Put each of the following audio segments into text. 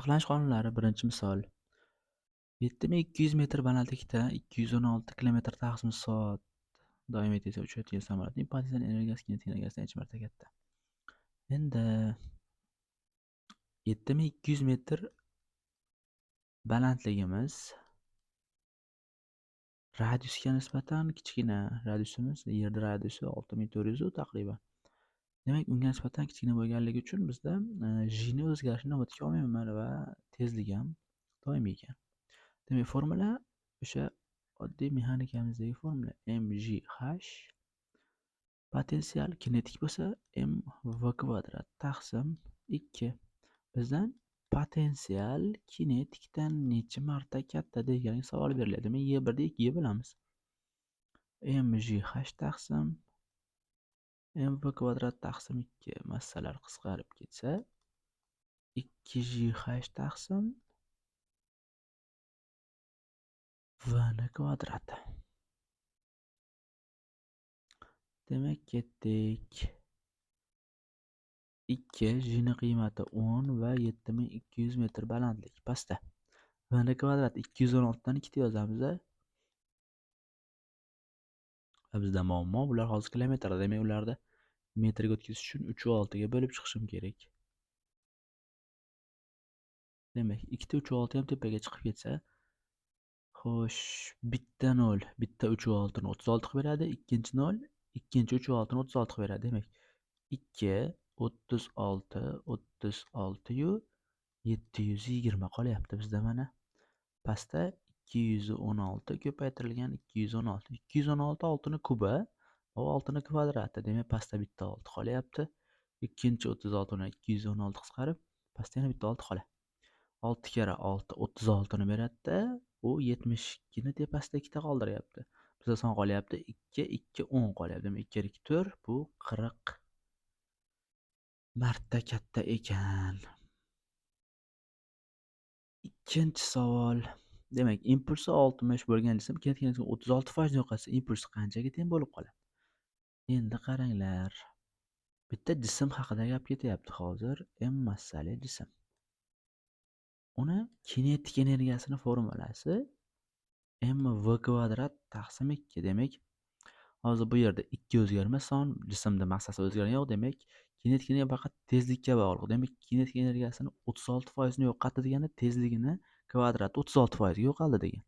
Boshlanish qonunlari. Birinchi misol. 7200 metr balandlikda 216 kilometr taqsim soat doimiy tezda uchayotgan samolyotning potensial energiyasi kinetik energiyasidan necha marta katta? Endi 7200 metr balandligimiz radiusga nisbatan kichkina. Radiusimiz Yerda radiusi 6400 taqriban. Demak, unga nisbatan kichkina bo'lganligi uchun bizda g ni o'zgarishini inobatga olmayman va tezlik ham doimiy ekan. Demak, formula o'sha oddiy mexanikamizdagi formula mgh potensial kinetik bo'lsa mv kvadrat taqsim 2. Bizdan potensial kinetikdan necha marta katta degan savol beriladi. Demak, y1 ni 2 ga bo'lamiz. mgh taqsim mv kvadrat taqsim 2 massalar qisqarib ketsa 2gh taqsim v ni kvadrati. Demak, ketdik. 2 g ni qiymati 10 va 7200 metr balandlik pastda. V ni kvadrat 216 dan 2 yozamiz. Bizda muammo bular hozir kilometrda. Demak, ularni metrga o'tkazish uchun 3 va 6 ga bo'lib chiqishim kerak. Demak, 2 ta 3 va 6 ham tepaga chiqib ketsa, xo'sh, bitta 0, bitta 3 va 6 ni 36 qilib beradi, ikkinchi 0, ikkinchi 3 va 6 ni 36 qilib beradi. Demak, 2 36 36 yu 720 qolyapti bizda mana. Pastda 216 ko'paytirilgan 216. 216 6 ni kubi va 6 ni kvadrati. Demak, pastda bitta 6 qolyapti. Ikkinchi 36 dan 216 qisqarib, pastda yana bitta 6 qoladi. 6 kere 6 36 ni beradi. U 72 ni tepasida ikkita qoldiryapti. Bizda son qolyapti 2 2 10 qolyapti. Demak, 2 kere 2 4, bu 40 marta katta ekan. Ikkinchi savol. Demak, impulsi 60 bo'lgan jism kinetik energiyasi 36% yo'qotsa, impulsi qanchaga teng bo'lib qoladi? Endi qaranglar. Bitta jism haqida gap ketyapti hozir. M massali jism. Uni kinetik energiyasini formulasi mv kvadrat taqsim 2. Demak, hozir bu yerda 2 o'zgarmas son, jismda massasi o'zgargani yo'q. Demak, kinetik energiya faqat tezlikka bog'liq. Demak, kinetik energiyasini 36% ni yo'qotdi degani tezligini kvadrat 36% ga yo'qoldi degan.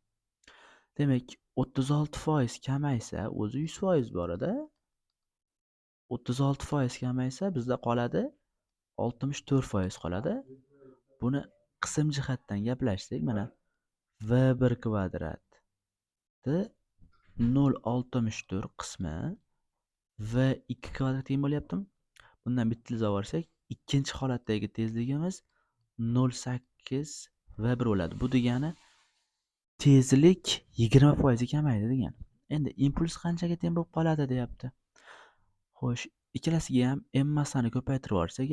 Demak, 36% kamaysa, o'zi 100% bor-da. 36% kamaysa, bizda qoladi 64% qoladi. Buni qism jihatdan gaplashsak, mana v1 kvadratni 0,64 qismi v2 kvadrat teng bo'lyaptimi? Bundan bitta ilova olsak, ikkinchi holatdagi tezligimiz 0,8 v1 bo'ladi. Bu degani tezlik 20% kamaydi degani. Endi impuls qanchaga teng bo'lib qoladi deyapti. Xo'sh, ikkalasiga ham m massani ko'paytirib yuborsak,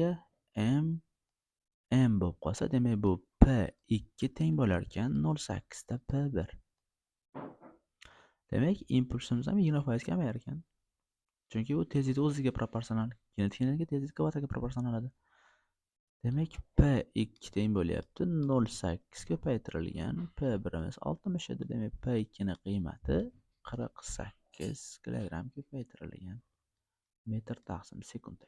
m bo'lib qolsa, demak bu p2 teng bo'lar ekan 0,8 ta p1. Demak, impulsimiz ham 20% kamayar ekan. Chunki u tezlikni o'ziga proporsional. Kinetik energiya tezlik kvadratiga proporsional bo'ladi. Demak, p2 teng bo'lyapti 0,8 ko'paytirilgan p1imiz 60 edi. Demak, p2 ni qiymati 48 kilogramm ko'paytirilgan metr taqsim sekund.